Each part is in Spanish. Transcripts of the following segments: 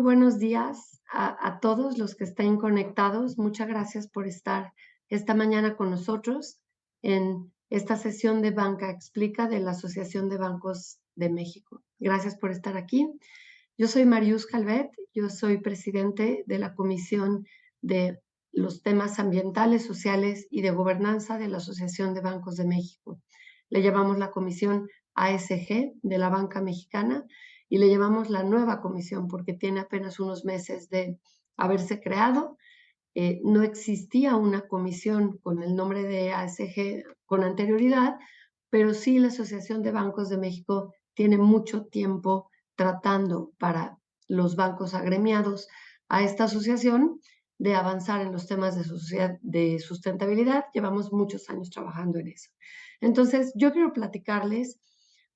buenos días a todos los que estén conectados. Muchas gracias por estar esta mañana con nosotros en esta sesión de Banca Explica de la Asociación de Bancos de México. Gracias por estar aquí. Yo soy Marius Calvet, yo soy presidente de la Comisión de los Temas Ambientales, Sociales y de Gobernanza de la Asociación de Bancos de México. Le llamamos la Comisión ASG de la Banca Mexicana y le llamamos la nueva comisión porque tiene apenas unos meses de haberse creado. No existía una comisión con el nombre de ASG con anterioridad, pero sí la Asociación de Bancos de México tiene mucho tiempo tratando para los bancos agremiados a esta asociación de avanzar en los temas de sustentabilidad. Llevamos muchos años trabajando en eso. Entonces, yo quiero platicarles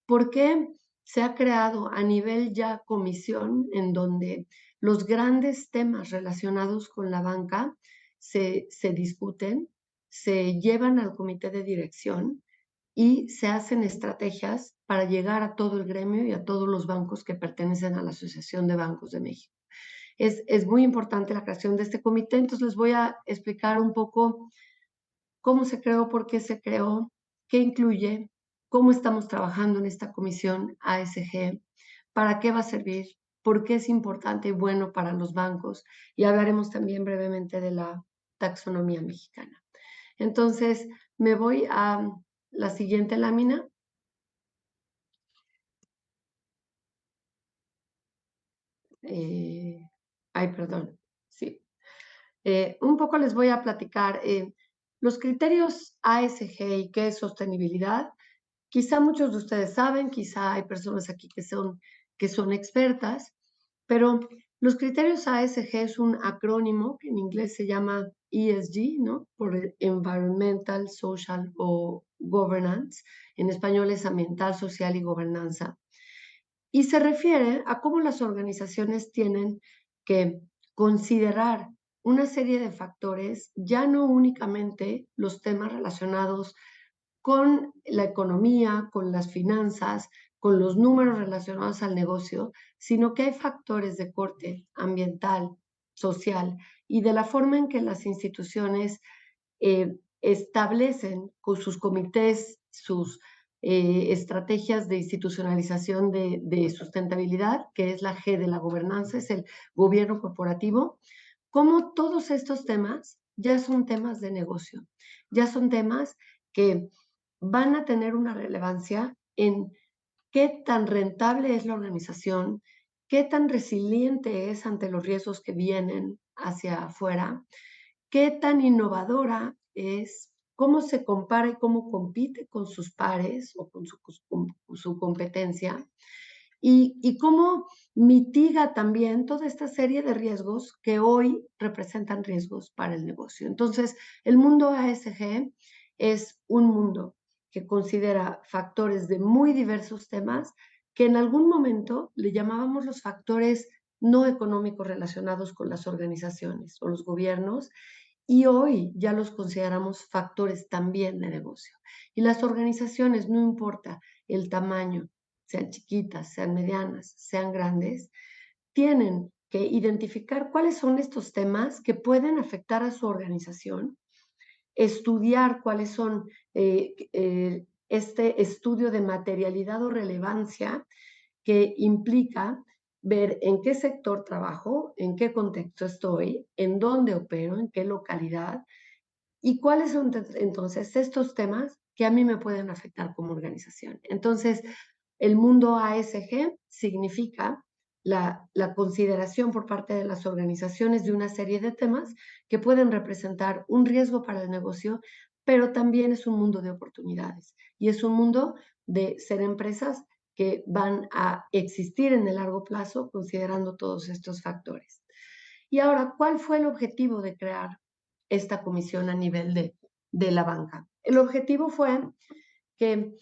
por qué se ha creado a nivel ya comisión en donde los grandes temas relacionados con la banca se discuten, se llevan al comité de dirección y se hacen estrategias para llegar a todo el gremio y a todos los bancos que pertenecen a la Asociación de Bancos de México. Es muy importante la creación de este comité, entonces les voy a explicar un poco cómo se creó, por qué se creó, qué incluye, cómo estamos trabajando en esta comisión ASG, para qué va a servir, por qué es importante y bueno para los bancos, y hablaremos también brevemente de la taxonomía mexicana. Entonces, me voy a la siguiente lámina. Perdón. Sí. Un poco les voy a platicar los criterios ASG y qué es sostenibilidad. Quizá muchos de ustedes saben, quizá hay personas aquí que son expertas, pero los criterios ASG es un acrónimo que en inglés se llama ESG, ¿no? Por Environmental, Social o Governance. En español es ambiental, social y gobernanza. Y se refiere a cómo las organizaciones tienen que considerar una serie de factores, ya no únicamente los temas relacionados con la economía, con las finanzas, con los números relacionados al negocio, sino que hay factores de corte ambiental, social y de la forma en que las instituciones establecen con sus comités, sus estrategias de institucionalización de sustentabilidad, que es la G de la gobernanza, es el gobierno corporativo, como todos estos temas ya son temas de negocio, ya son temas que van a tener una relevancia en qué tan rentable es la organización, qué tan resiliente es ante los riesgos que vienen hacia afuera, qué tan innovadora es, cómo se compara y cómo compite con sus pares o con su competencia, y cómo mitiga también toda esta serie de riesgos que hoy representan riesgos para el negocio. Entonces, el mundo ASG es un mundo que considera factores de muy diversos temas que en algún momento le llamábamos los factores no económicos relacionados con las organizaciones o los gobiernos, y hoy ya los consideramos factores también de negocio. Y las organizaciones, no importa el tamaño, sean chiquitas, sean medianas, sean grandes, tienen que identificar cuáles son estos temas que pueden afectar a su organización, estudiar cuáles son este estudio de materialidad o relevancia que implica ver en qué sector trabajo, en qué contexto estoy, en dónde opero, en qué localidad, y cuáles son entonces estos temas que a mí me pueden afectar como organización. Entonces, el mundo ASG significa la consideración por parte de las organizaciones de una serie de temas que pueden representar un riesgo para el negocio, pero también es un mundo de oportunidades y es un mundo de ser empresas que van a existir en el largo plazo considerando todos estos factores. Y ahora, ¿cuál fue el objetivo de crear esta comisión a nivel de la banca? El objetivo fue que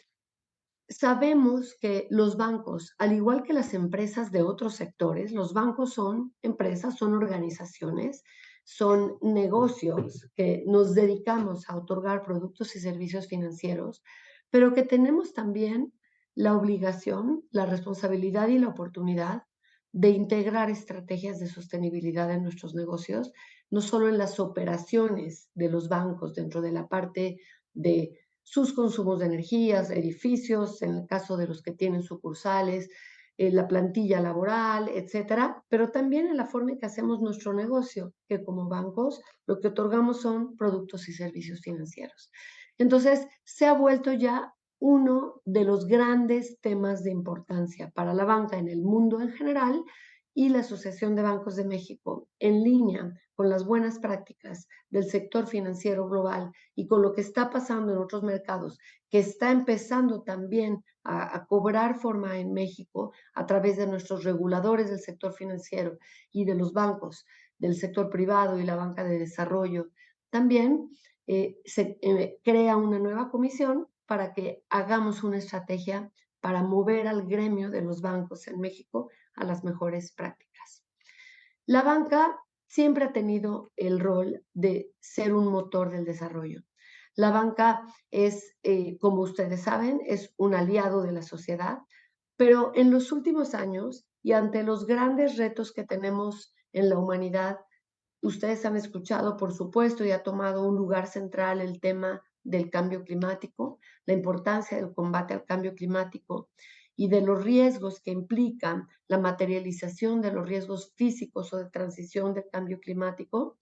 sabemos que los bancos, al igual que las empresas de otros sectores, los bancos son empresas, son organizaciones, son negocios que nos dedicamos a otorgar productos y servicios financieros, pero que tenemos también la obligación, la responsabilidad y la oportunidad de integrar estrategias de sostenibilidad en nuestros negocios, no solo en las operaciones de los bancos, dentro de la parte de sus consumos de energías, edificios, en el caso de los que tienen sucursales, la plantilla laboral, etcétera, pero también en la forma en que hacemos nuestro negocio, que como bancos lo que otorgamos son productos y servicios financieros. Entonces, se ha vuelto ya uno de los grandes temas de importancia para la banca en el mundo en general y la Asociación de Bancos de México, en línea con las buenas prácticas del sector financiero global y con lo que está pasando en otros mercados, que está empezando también a cobrar forma en México a través de nuestros reguladores del sector financiero y de los bancos del sector privado y la banca de desarrollo. También se crea una nueva comisión para que hagamos una estrategia para mover al gremio de los bancos en México a las mejores prácticas. La banca siempre ha tenido el rol de ser un motor del desarrollo. La banca es, como ustedes saben, es un aliado de la sociedad, pero en los últimos años y ante los grandes retos que tenemos en la humanidad, ustedes han escuchado, por supuesto, y ha tomado un lugar central el tema del cambio climático, la importancia del combate al cambio climático y de los riesgos que implican la materialización de los riesgos físicos o de transición del cambio climático.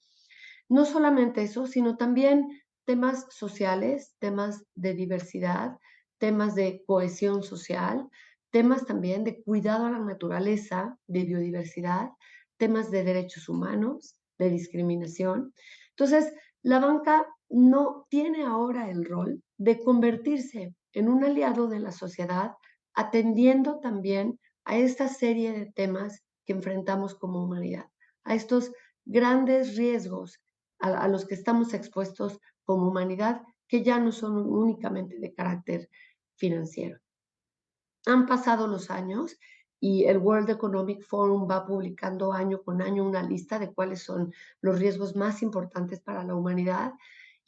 No solamente eso, sino también temas sociales, temas de diversidad, temas de cohesión social, temas también de cuidado a la naturaleza, de biodiversidad, temas de derechos humanos, de discriminación. Entonces, la banca no tiene ahora el rol de convertirse en un aliado de la sociedad, atendiendo también a esta serie de temas que enfrentamos como humanidad, a estos grandes riesgos a los que estamos expuestos como humanidad, que ya no son únicamente de carácter financiero. Han pasado los años y el World Economic Forum va publicando año con año una lista de cuáles son los riesgos más importantes para la humanidad,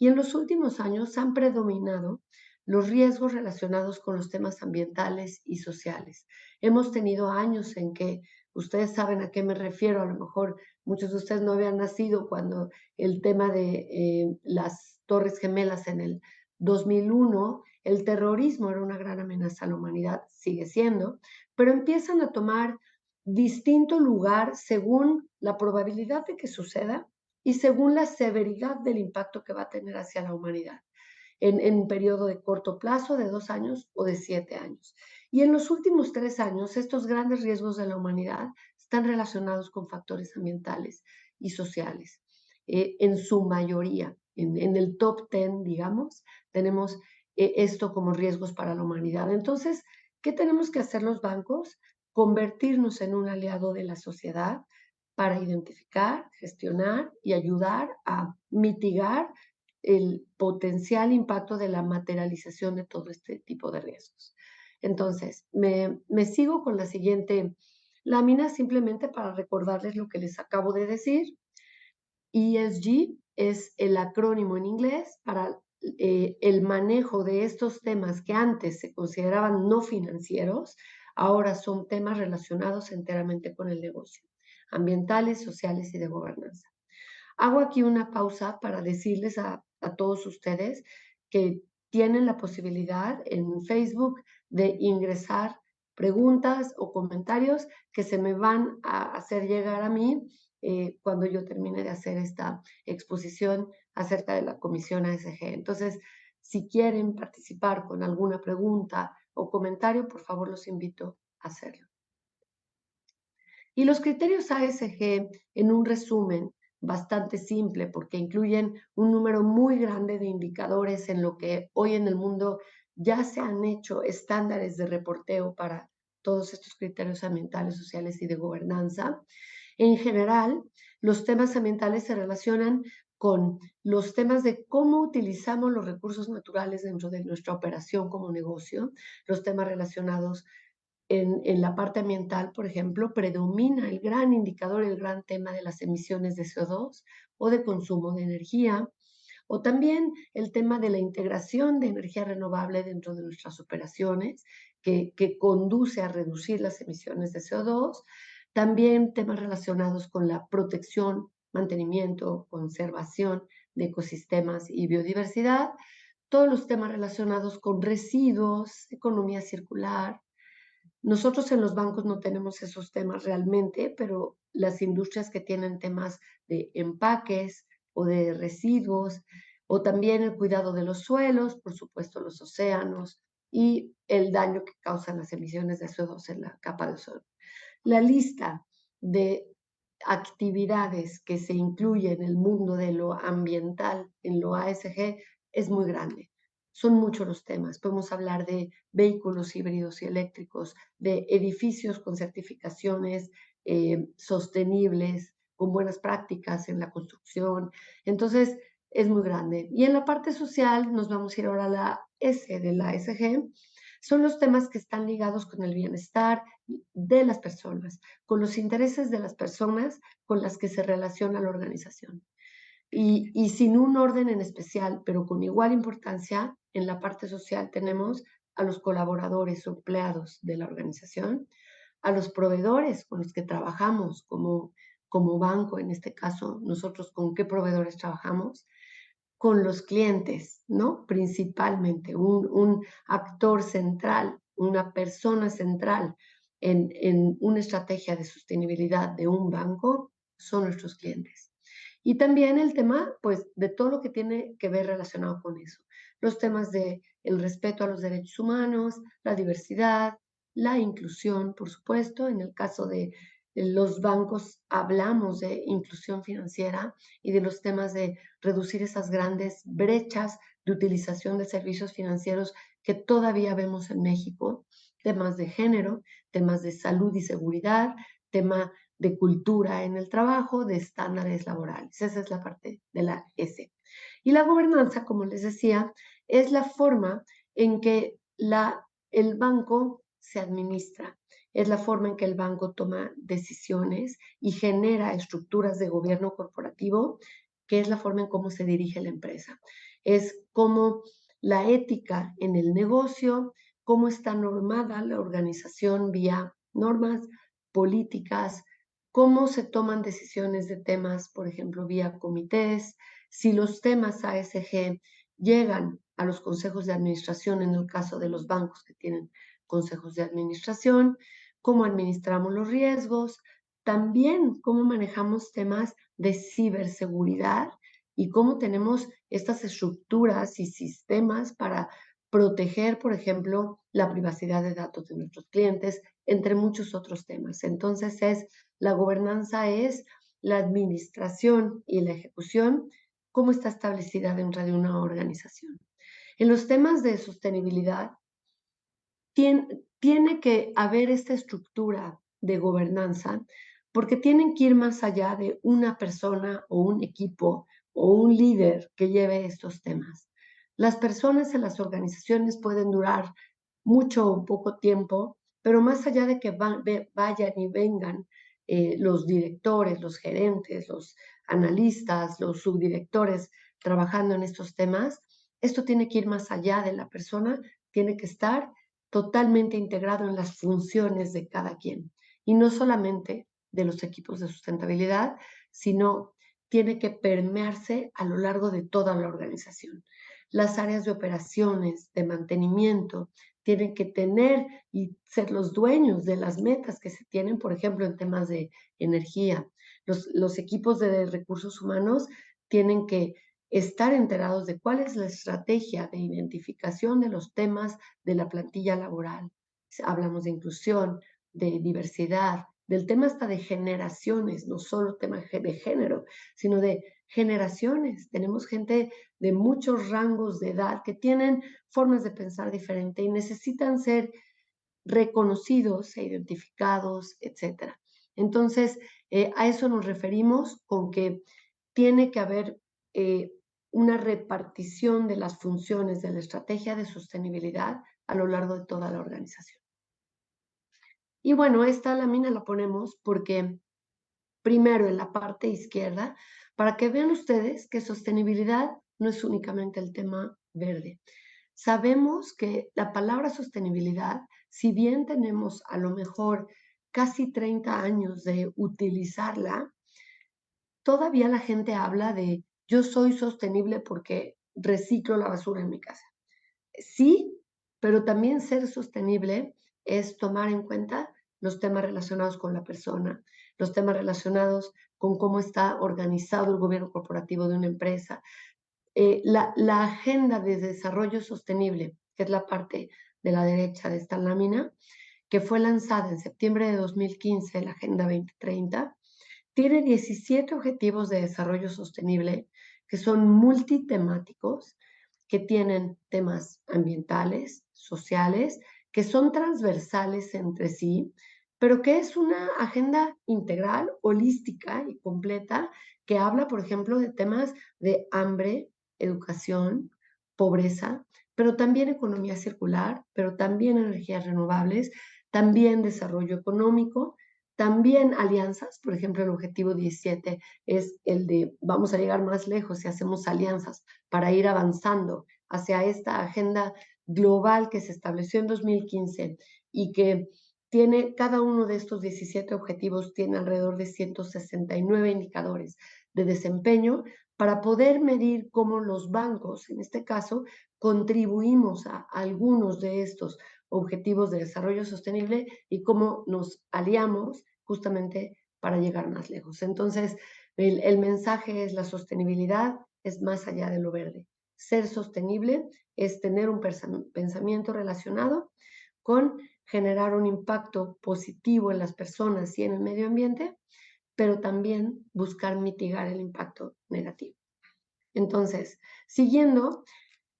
y en los últimos años han predominado los riesgos relacionados con los temas ambientales y sociales. Hemos tenido años en que, ustedes saben a qué me refiero, a lo mejor muchos de ustedes no habían nacido cuando el tema de las Torres Gemelas en el 2001, el terrorismo era una gran amenaza a la humanidad, sigue siendo, pero empiezan a tomar distinto lugar según la probabilidad de que suceda y según la severidad del impacto que va a tener hacia la humanidad, en un periodo de corto plazo, de 2 años o de 7 años. Y en los últimos 3 años, estos grandes riesgos de la humanidad están relacionados con factores ambientales y sociales, en su mayoría. En el top 10, digamos, tenemos esto como riesgos para la humanidad. Entonces, ¿qué tenemos que hacer los bancos? Convertirnos en un aliado de la sociedad para identificar, gestionar y ayudar a mitigar el potencial impacto de la materialización de todo este tipo de riesgos. Entonces, me sigo con la siguiente lámina simplemente para recordarles lo que les acabo de decir. ESG es el acrónimo en inglés para el manejo de estos temas que antes se consideraban no financieros, ahora son temas relacionados enteramente con el negocio, ambientales, sociales y de gobernanza. Hago aquí una pausa para decirles a todos ustedes que tienen la posibilidad en Facebook de ingresar preguntas o comentarios que se me van a hacer llegar a mí cuando yo termine de hacer esta exposición acerca de la Comisión ASG. Entonces, si quieren participar con alguna pregunta o comentario, por favor los invito a hacerlo. Y los criterios ASG, en un resumen bastante simple, porque incluyen un número muy grande de indicadores en lo que hoy en el mundo ya se han hecho estándares de reporteo para todos estos criterios ambientales, sociales y de gobernanza. En general, los temas ambientales se relacionan con los temas de cómo utilizamos los recursos naturales dentro de nuestra operación como negocio, los temas relacionados en la parte ambiental, por ejemplo, predomina el gran indicador, el gran tema de las emisiones de CO2 o de consumo de energía, o también el tema de la integración de energía renovable dentro de nuestras operaciones, que conduce a reducir las emisiones de CO2. También temas relacionados con la protección, mantenimiento, conservación de ecosistemas y biodiversidad, todos los temas relacionados con residuos, economía circular. Nosotros en los bancos no tenemos esos temas realmente, pero las industrias que tienen temas de empaques o de residuos, o también el cuidado de los suelos, por supuesto los océanos, y el daño que causan las emisiones de CO2 en la capa de ozono. La lista de actividades que se incluye en el mundo de lo ambiental, en lo ASG, es muy grande. Son muchos los temas. Podemos hablar de vehículos híbridos y eléctricos, de edificios con certificaciones sostenibles, con buenas prácticas en la construcción. Entonces, es muy grande. Y en la parte social, nos vamos a ir ahora a la S de la ASG. Son los temas que están ligados con el bienestar de las personas, con los intereses de las personas con las que se relaciona la organización. Y sin un orden en especial, pero con igual importancia, en la parte social tenemos a los colaboradores o empleados de la organización, a los proveedores con los que trabajamos como banco, en este caso, nosotros con qué proveedores trabajamos, con los clientes, ¿no? Principalmente, un actor central, una persona central en una estrategia de sostenibilidad de un banco son nuestros clientes. Y también el tema, pues, de todo lo que tiene que ver relacionado con eso. Los temas de el respeto a los derechos humanos, la diversidad, la inclusión, por supuesto. En el caso de los bancos hablamos de inclusión financiera y de los temas de reducir esas grandes brechas de utilización de servicios financieros que todavía vemos en México, temas de género, temas de salud y seguridad, tema de cultura en el trabajo, de estándares laborales. Esa es la parte de la S. Y la gobernanza, como les decía, es la forma en que el banco se administra, es la forma en que el banco toma decisiones y genera estructuras de gobierno corporativo, que es la forma en cómo se dirige la empresa. Es como la ética en el negocio, cómo está normada la organización vía normas, políticas, cómo se toman decisiones de temas, por ejemplo, vía comités, si los temas ASG llegan a los consejos de administración, en el caso de los bancos que tienen consejos de administración, cómo administramos los riesgos, también cómo manejamos temas de ciberseguridad y cómo tenemos estas estructuras y sistemas para proteger, por ejemplo, la privacidad de datos de nuestros clientes, entre muchos otros temas. Entonces, la gobernanza es la administración y la ejecución, cómo está establecida dentro de una organización. En los temas de sostenibilidad, tiene que haber esta estructura de gobernanza porque tienen que ir más allá de una persona o un equipo o un líder que lleve estos temas. Las personas en las organizaciones pueden durar mucho o poco tiempo, pero más allá de que vayan y vengan los directores, los gerentes, los analistas, los subdirectores trabajando en estos temas, esto tiene que ir más allá de la persona, tiene que estar totalmente integrado en las funciones de cada quien. Y no solamente de los equipos de sustentabilidad, sino tiene que permearse a lo largo de toda la organización. Las áreas de operaciones, de mantenimiento, tienen que tener y ser los dueños de las metas que se tienen, por ejemplo, en temas de energía. Los equipos de recursos humanos tienen que estar enterados de cuál es la estrategia de identificación de los temas de la plantilla laboral. Hablamos de inclusión, de diversidad, del tema hasta de generaciones, no solo tema de género, sino de generaciones. Tenemos gente de muchos rangos de edad que tienen formas de pensar diferente y necesitan ser reconocidos e identificados, etc. Entonces, a eso nos referimos con que tiene que haber una repartición de las funciones de la estrategia de sostenibilidad a lo largo de toda la organización. Y bueno, esta lámina la ponemos porque primero en la parte izquierda, para que vean ustedes que sostenibilidad no es únicamente el tema verde. Sabemos que la palabra sostenibilidad, si bien tenemos a lo mejor casi 30 años de utilizarla, todavía la gente habla de yo soy sostenible porque reciclo la basura en mi casa. Sí, pero también ser sostenible es tomar en cuenta los temas relacionados con la persona, los temas relacionados con cómo está organizado el gobierno corporativo de una empresa. La agenda de desarrollo sostenible, que es la parte de la derecha de esta lámina, que fue lanzada en septiembre de 2015, la Agenda 2030, tiene 17 objetivos de desarrollo sostenible que son multitemáticos, que tienen temas ambientales, sociales, que son transversales entre sí, pero que es una agenda integral, holística y completa, que habla, por ejemplo, de temas de hambre, educación, pobreza, pero también economía circular, pero también energías renovables, también desarrollo económico, también alianzas. Por ejemplo, el objetivo 17 es el de vamos a llegar más lejos si hacemos alianzas para ir avanzando hacia esta agenda global que se estableció en 2015 y que tiene cada uno de estos 17 objetivos, tiene alrededor de 169 indicadores de desempeño para poder medir cómo los bancos, en este caso, contribuimos a algunos de estos objetivos de desarrollo sostenible y cómo nos aliamos justamente para llegar más lejos. Entonces, el mensaje es la sostenibilidad es más allá de lo verde. Ser sostenible es tener un pensamiento relacionado con generar un impacto positivo en las personas y en el medio ambiente, pero también buscar mitigar el impacto negativo. Entonces, siguiendo,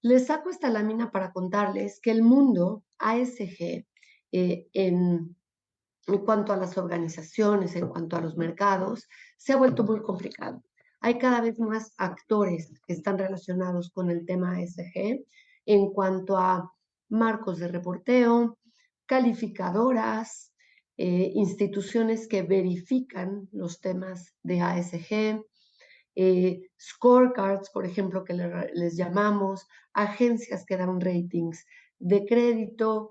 les saco esta lámina para contarles que el mundo ASG, en cuanto a las organizaciones, en cuanto a los mercados, se ha vuelto muy complicado. Hay cada vez más actores que están relacionados con el tema ASG en cuanto a marcos de reporteo, calificadoras, instituciones que verifican los temas de ASG, scorecards, por ejemplo, que les llamamos, agencias que dan ratings de crédito,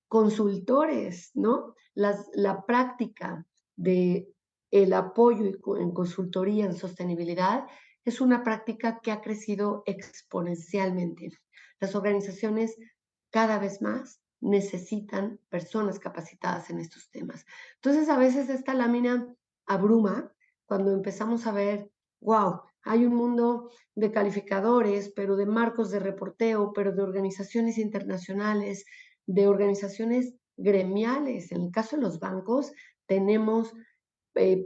consultores, ¿no? La práctica de el apoyo en consultoría en sostenibilidad es una práctica que ha crecido exponencialmente. Las organizaciones cada vez más necesitan personas capacitadas en estos temas. Entonces, a veces esta lámina abruma cuando empezamos a ver, wow, hay un mundo de calificadores, pero de marcos de reporteo, pero de organizaciones internacionales, de organizaciones gremiales. En el caso de los bancos, tenemos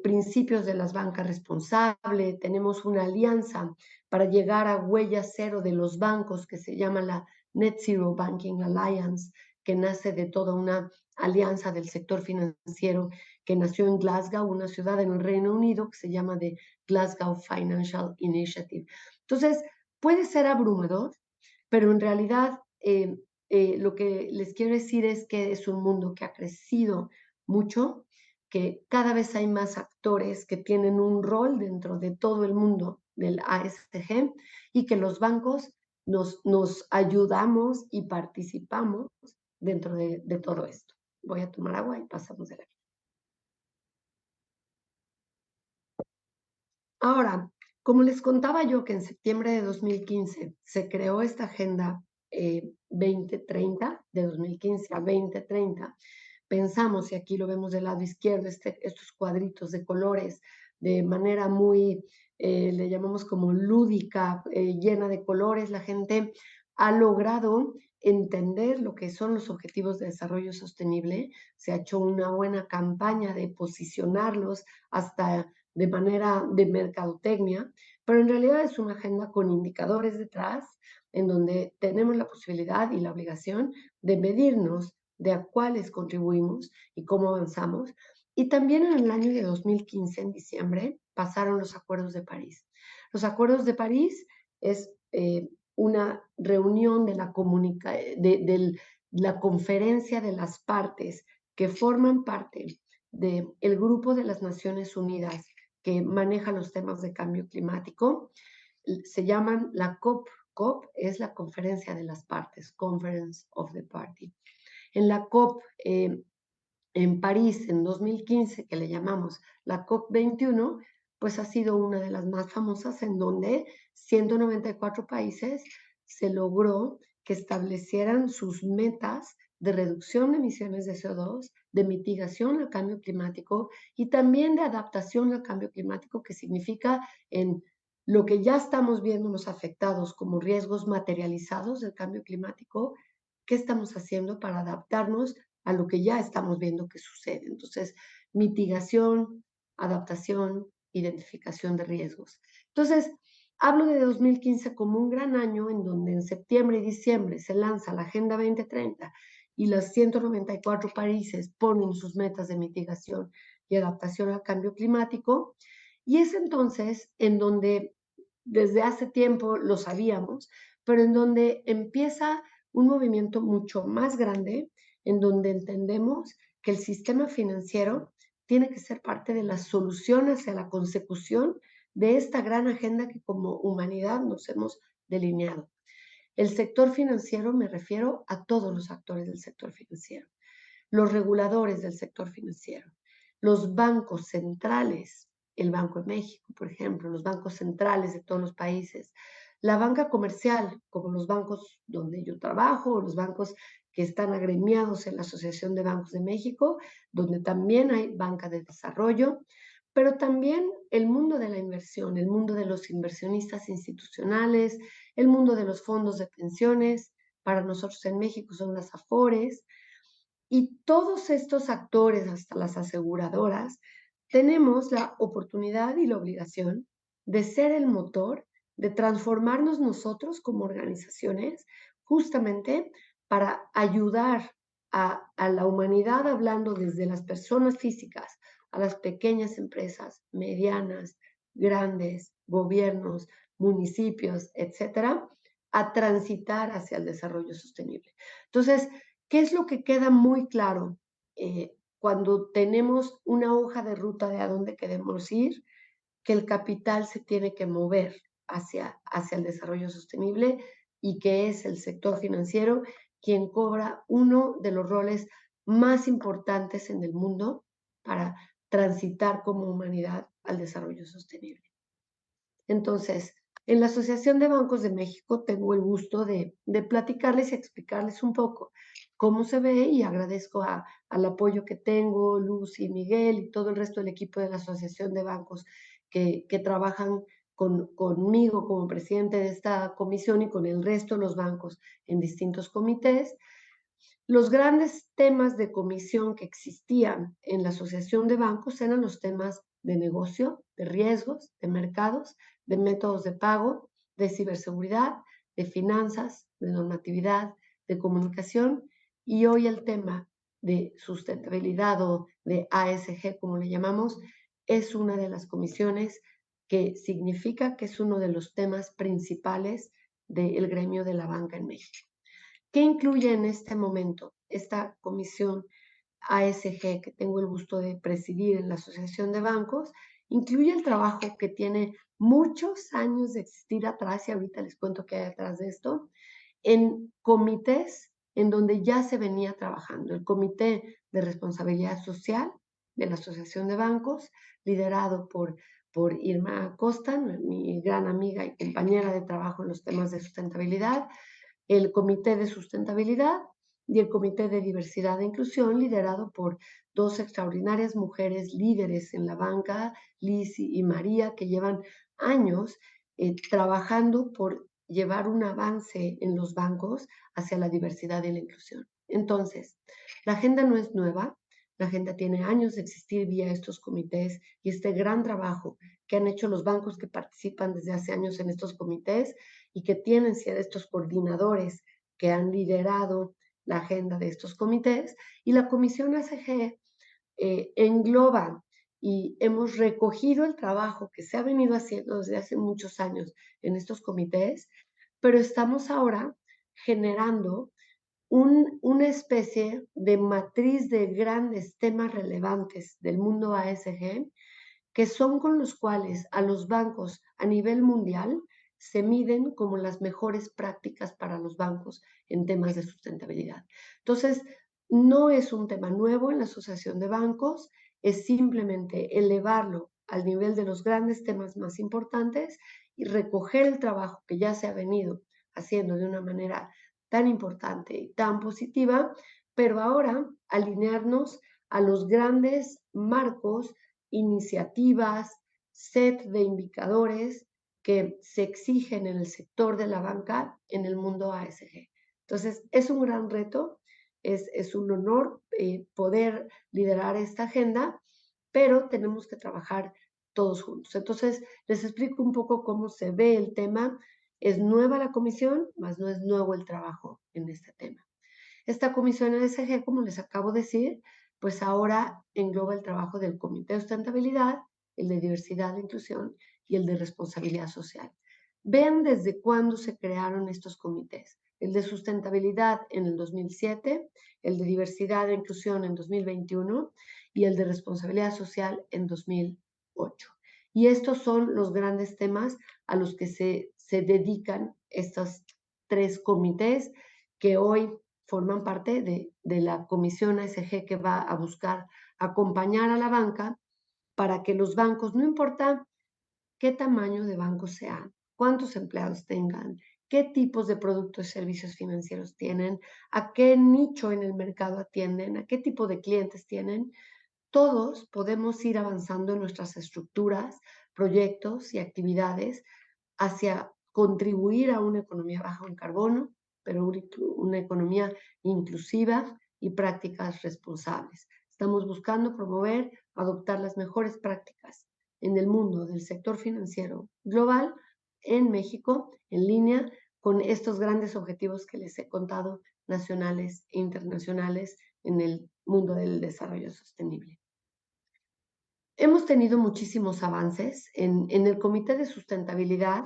principios de las bancas responsables, tenemos una alianza para llegar a huella cero de los bancos que se llama la Net Zero Banking Alliance, que nace de toda una alianza del sector financiero que nació en Glasgow, una ciudad en el Reino Unido que se llama de Glasgow Financial Initiative. Entonces, puede ser abrumador, pero en realidad lo que les quiero decir es que es un mundo que ha crecido mucho, que cada vez hay más actores que tienen un rol dentro de todo el mundo del ASG y que los bancos nos ayudamos y participamos dentro de todo esto. Voy a tomar agua y pasamos de la. Ahora, como les contaba yo que en septiembre de 2015 se creó esta agenda 2030, de 2015 a 2030, pensamos, y aquí lo vemos del lado izquierdo, estos cuadritos de colores, de manera muy, le llamamos como lúdica, llena de colores, la gente ha logrado entender lo que son los objetivos de desarrollo sostenible, se ha hecho una buena campaña de posicionarlos hasta de manera de mercadotecnia, pero en realidad es una agenda con indicadores detrás, en donde tenemos la posibilidad y la obligación de medirnos de a cuáles contribuimos y cómo avanzamos. Y también en el año de 2015, en diciembre, pasaron los Acuerdos de París. Los Acuerdos de París es una reunión de la conferencia de las partes que forman parte del Grupo de las Naciones Unidas que maneja los temas de cambio climático. Se llaman la COP. COP es la conferencia de las partes, Conference of the Party. En la COP en París en 2015, que le llamamos la COP21, pues ha sido una de las más famosas, en donde 194 países se logró que establecieran sus metas de reducción de emisiones de CO2, de mitigación al cambio climático y también de adaptación al cambio climático, que significa en lo que ya estamos viéndonos afectados como riesgos materializados del cambio climático, qué estamos haciendo para adaptarnos a lo que ya estamos viendo que sucede. Entonces, mitigación, adaptación, identificación de riesgos. Entonces, hablo de 2015 como un gran año en donde en septiembre y diciembre se lanza la Agenda 2030 y los 194 países ponen sus metas de mitigación y adaptación al cambio climático. Y es entonces en donde desde hace tiempo lo sabíamos, pero en donde empieza un movimiento mucho más grande, en donde entendemos que el sistema financiero tiene que ser parte de la solución hacia la consecución de esta gran agenda que como humanidad nos hemos delineado. El sector financiero, me refiero a todos los actores del sector financiero, los reguladores del sector financiero, los bancos centrales, el Banco de México, por ejemplo, los bancos centrales de todos los países, la banca comercial, como los bancos donde yo trabajo, o los bancos que están agremiados en la Asociación de Bancos de México, donde también hay banca de desarrollo, pero también el mundo de la inversión, el mundo de los inversionistas institucionales, el mundo de los fondos de pensiones, para nosotros en México son las AFORES, y todos estos actores, hasta las aseguradoras, tenemos la oportunidad y la obligación de ser el motor, de transformarnos nosotros como organizaciones, justamente para ayudar a la humanidad, hablando desde las personas físicas a las pequeñas empresas, medianas, grandes, gobiernos, municipios, etcétera, a transitar hacia el desarrollo sostenible. Entonces, ¿qué es lo que queda muy claro cuando tenemos una hoja de ruta de a dónde queremos ir? Que el capital se tiene que mover hacia el desarrollo sostenible y que es el sector financiero quien cobra uno de los roles más importantes en el mundo para transitar como humanidad al desarrollo sostenible. Entonces, en la Asociación de Bancos de México tengo el gusto de platicarles y explicarles un poco cómo se ve, y agradezco al apoyo que tengo, Lucy, Miguel y todo el resto del equipo de la Asociación de Bancos que trabajan conmigo como presidente de esta comisión y con el resto de los bancos en distintos comités. Los grandes temas de comisión que existían en la Asociación de Bancos eran los temas de negocio, de riesgos, de mercados, de métodos de pago, de ciberseguridad, de finanzas, de normatividad, de comunicación, y hoy el tema de sustentabilidad o de ASG, como le llamamos, es una de las comisiones que significa que es uno de los temas principales del gremio de la banca en México. ¿Qué incluye en este momento esta comisión ASG que tengo el gusto de presidir en la Asociación de Bancos? Incluye el trabajo que tiene muchos años de existir atrás, y ahorita les cuento qué hay atrás de esto, en comités en donde ya se venía trabajando. El Comité de Responsabilidad Social de la Asociación de Bancos, liderado por Irma Costa, mi gran amiga y compañera de trabajo en los temas de sustentabilidad, el Comité de Sustentabilidad y el Comité de Diversidad e Inclusión, liderado por dos extraordinarias mujeres líderes en la banca, Liz y María, que llevan años trabajando por llevar un avance en los bancos hacia la diversidad y la inclusión. Entonces, la agenda no es nueva, la agenda tiene años de existir vía estos comités, y este gran trabajo que han hecho los bancos que participan desde hace años en estos comités y que tienen ser estos coordinadores que han liderado la agenda de estos comités, y la Comisión ACG engloba, y hemos recogido el trabajo que se ha venido haciendo desde hace muchos años en estos comités, pero estamos ahora generando una especie de matriz de grandes temas relevantes del mundo ASG, que son con los cuales a los bancos a nivel mundial se miden como las mejores prácticas para los bancos en temas de sustentabilidad. Entonces, No es un tema nuevo en la Asociación de Bancos, es simplemente elevarlo al nivel de los grandes temas más importantes y recoger el trabajo que ya se ha venido haciendo de una manera tan importante y tan positiva, pero ahora alinearnos a los grandes marcos, iniciativas, set de indicadores que se exigen en el sector de la banca en el mundo ASG. Entonces, es un gran reto, es un honor poder liderar esta agenda, pero tenemos que trabajar todos juntos. Entonces, les explico un poco cómo se ve el tema. Es nueva la comisión, mas no es nuevo el trabajo en este tema. Esta comisión ESG, como les acabo de decir, pues ahora engloba el trabajo del Comité de Sustentabilidad, el de Diversidad e Inclusión y el de Responsabilidad Social. Vean desde cuándo se crearon estos comités. El de Sustentabilidad en el 2007, el de Diversidad e Inclusión en 2021 y el de Responsabilidad Social en 2008. Y estos son los grandes temas a los que se dedican estos tres comités que hoy forman parte de la comisión ASG que va a buscar acompañar a la banca para que los bancos, no importa qué tamaño de banco sean, cuántos empleados tengan, qué tipos de productos y servicios financieros tienen, a qué nicho en el mercado atienden, a qué tipo de clientes tienen, todos podemos ir avanzando en nuestras estructuras, proyectos y actividades hacia contribuir a una economía baja en carbono, pero una economía inclusiva y prácticas responsables. Estamos buscando promover, adoptar las mejores prácticas en el mundo del sector financiero global, en México, en línea con estos grandes objetivos que les he contado, nacionales e internacionales en el mundo del desarrollo sostenible. Hemos tenido muchísimos avances. En el Comité de Sustentabilidad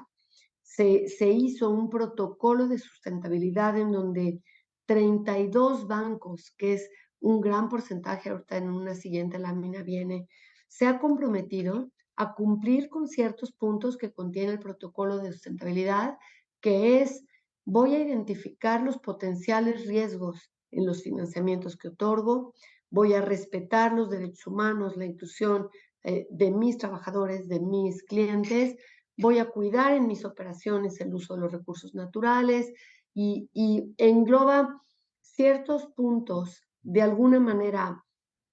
se hizo un protocolo de sustentabilidad en donde 32 bancos, que es un gran porcentaje, ahorita en una siguiente lámina viene, se ha comprometido a cumplir con ciertos puntos que contiene el protocolo de sustentabilidad, que es, voy a identificar los potenciales riesgos en los financiamientos que otorgo, voy a respetar los derechos humanos, la inclusión de mis trabajadores, de mis clientes, voy a cuidar en mis operaciones el uso de los recursos naturales y engloba ciertos puntos de alguna manera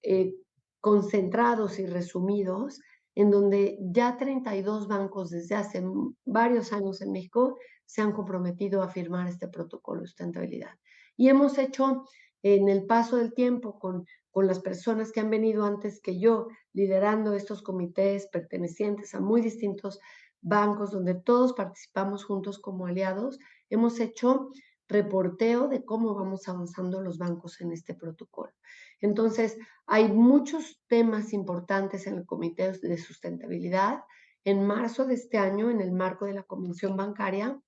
eh, concentrados y resumidos, en donde ya 32 bancos desde hace varios años en México se han comprometido a firmar este protocolo de sustentabilidad. Y hemos hecho en el paso del tiempo con las personas que han venido antes que yo, liderando estos comités pertenecientes a muy distintos bancos, donde todos participamos juntos como aliados, hemos hecho reporteo de cómo vamos avanzando los bancos en este protocolo. Entonces, hay muchos temas importantes en el Comité de Sustentabilidad. En marzo de este año, en el marco de la Convención Bancaria,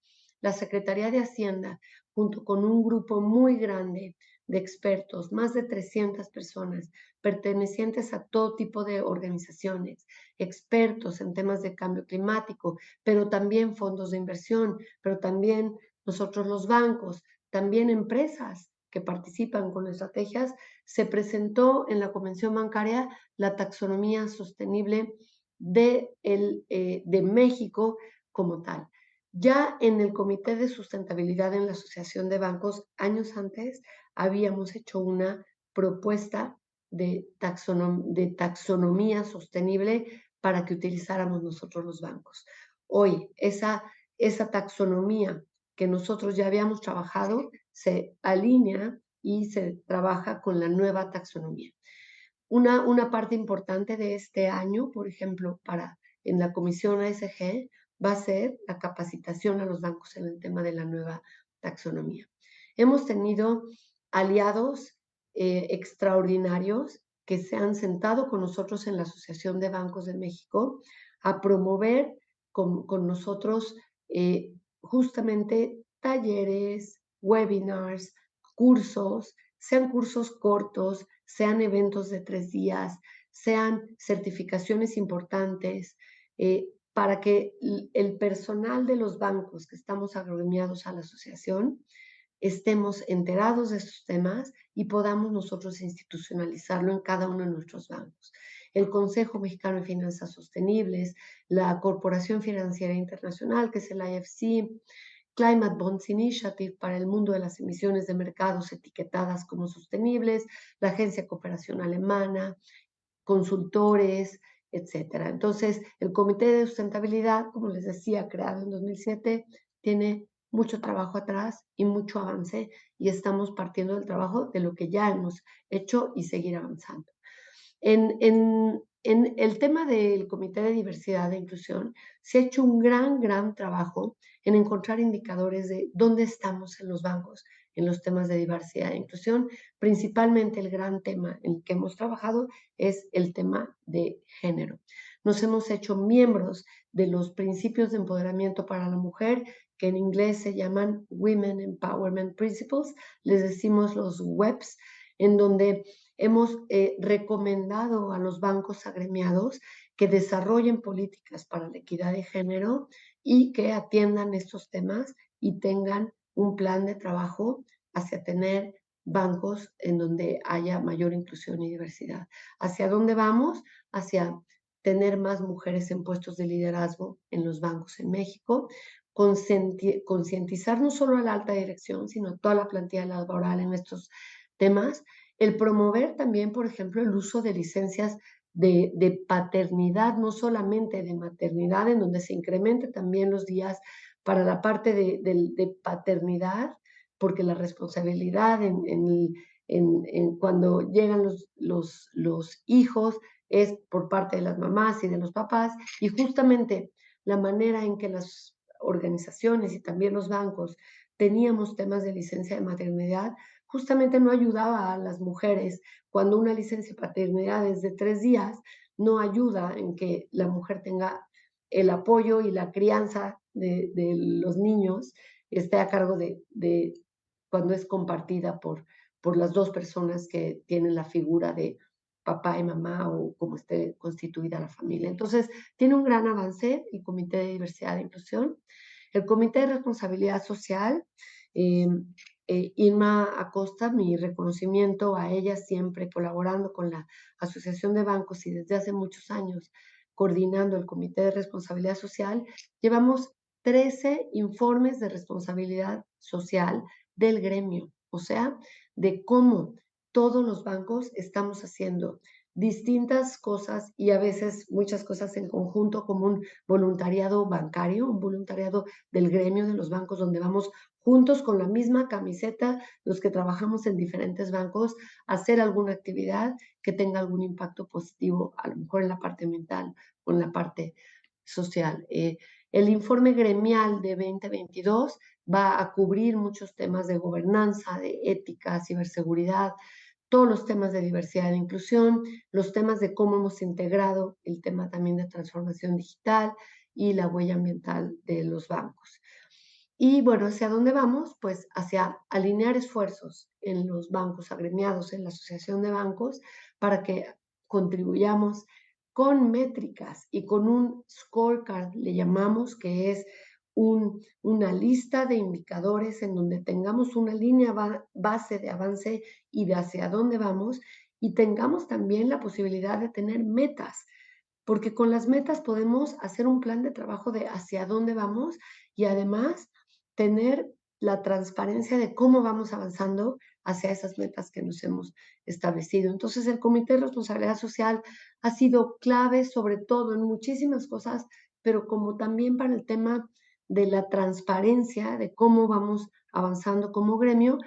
la Secretaría de Hacienda, junto con un grupo muy grande de expertos, más de 300 personas, pertenecientes a todo tipo de organizaciones, expertos en temas de cambio climático, pero también fondos de inversión, pero también nosotros los bancos, también empresas que participan con estrategias, se presentó en la Convención Bancaria la taxonomía sostenible de México como tal. Ya en el Comité de Sustentabilidad en la Asociación de Bancos, años antes, habíamos hecho una propuesta de taxonomía sostenible para que utilizáramos nosotros los bancos. Hoy, esa taxonomía que nosotros ya habíamos trabajado se alinea y se trabaja con la nueva taxonomía. Una parte importante de este año, por ejemplo, en la Comisión ASG, va a ser la capacitación a los bancos en el tema de la nueva taxonomía. Hemos tenido aliados extraordinarios que se han sentado con nosotros en la Asociación de Bancos de México a promover con nosotros justamente talleres, webinars, cursos, sean cursos cortos, sean eventos de 3 días, sean certificaciones importantes, para que el personal de los bancos que estamos agremiados a la asociación estemos enterados de estos temas y podamos nosotros institucionalizarlo en cada uno de nuestros bancos. El Consejo Mexicano de Finanzas Sostenibles, la Corporación Financiera Internacional, que es el IFC, Climate Bonds Initiative para el mundo de las emisiones de mercados etiquetadas como sostenibles, la Agencia de Cooperación Alemana, consultores, etcétera. Entonces, el Comité de Sustentabilidad, como les decía, creado en 2007, tiene mucho trabajo atrás y mucho avance, y estamos partiendo del trabajo de lo que ya hemos hecho y seguir avanzando. En el tema del Comité de Diversidad e Inclusión, se ha hecho un gran trabajo en encontrar indicadores de dónde estamos en los bancos, en los temas de diversidad e inclusión. Principalmente el gran tema en el que hemos trabajado es el tema de género. Nos hemos hecho miembros de los principios de empoderamiento para la mujer, que en inglés se llaman Women Empowerment Principles, les decimos los WEPs, en donde hemos recomendado a los bancos agremiados que desarrollen políticas para la equidad de género y que atiendan estos temas y tengan un plan de trabajo hacia tener bancos en donde haya mayor inclusión y diversidad. ¿Hacia dónde vamos? Hacia tener más mujeres en puestos de liderazgo en los bancos en México, concientizar no solo a la alta dirección, sino a toda la plantilla laboral en estos temas, el promover también, por ejemplo, el uso de licencias de paternidad, no solamente de maternidad, en donde se incremente también los días para la parte de paternidad, porque la responsabilidad cuando llegan los hijos es por parte de las mamás y de los papás, y justamente la manera en que las organizaciones y también los bancos teníamos temas de licencia de maternidad, justamente no ayudaba a las mujeres. Cuando una licencia de paternidad es de 3 días, no ayuda en que la mujer tenga el apoyo y la crianza de los niños esté a cargo de cuando es compartida por las dos personas que tienen la figura de papá y mamá o como esté constituida la familia. Entonces, tiene un gran avance el Comité de Diversidad e Inclusión. El Comité de Responsabilidad Social, eh, Irma Acosta, mi reconocimiento a ella, siempre colaborando con la Asociación de Bancos y desde hace muchos años coordinando el Comité de Responsabilidad Social. Llevamos 13 informes de responsabilidad social del gremio, o sea, de cómo todos los bancos estamos haciendo distintas cosas y a veces muchas cosas en conjunto, como un voluntariado bancario, un voluntariado del gremio de los bancos, donde vamos juntos con la misma camiseta, los que trabajamos en diferentes bancos, a hacer alguna actividad que tenga algún impacto positivo, a lo mejor en la parte mental o en la parte social. El informe gremial de 2022 va a cubrir muchos temas de gobernanza, de ética, ciberseguridad, todos los temas de diversidad e inclusión, los temas de cómo hemos integrado el tema también de transformación digital y la huella ambiental de los bancos. Y bueno, ¿hacia dónde vamos? Pues hacia alinear esfuerzos en los bancos agremiados, en la Asociación de Bancos, para que contribuyamos con métricas y con un scorecard, le llamamos, que es una lista de indicadores en donde tengamos una línea base de avance y de hacia dónde vamos, y tengamos también la posibilidad de tener metas, porque con las metas podemos hacer un plan de trabajo de hacia dónde vamos y además tener la transparencia de cómo vamos avanzando hacia esas metas que nos hemos establecido. Entonces, el Comité de Responsabilidad Social ha sido clave, sobre todo en muchísimas cosas, pero como también para el tema de la transparencia, de cómo vamos avanzando como gremio.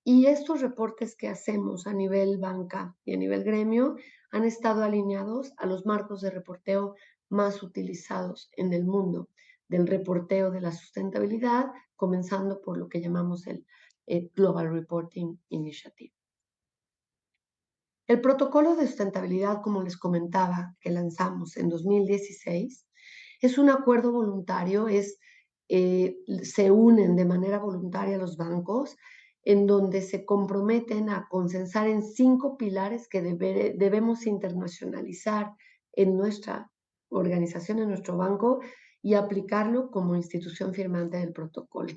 Y estos reportes que hacemos a nivel banca y a nivel gremio han estado alineados a los marcos de reporteo más utilizados en el mundo del reporteo de la sustentabilidad, comenzando por lo que llamamos el Global Reporting Initiative. El protocolo de sustentabilidad, como les comentaba, que lanzamos en 2016, es un acuerdo voluntario, se unen de manera voluntaria los bancos, en donde se comprometen a consensar en 5 pilares que debemos internacionalizar en nuestra organización, en nuestro banco, y aplicarlo como institución firmante del protocolo.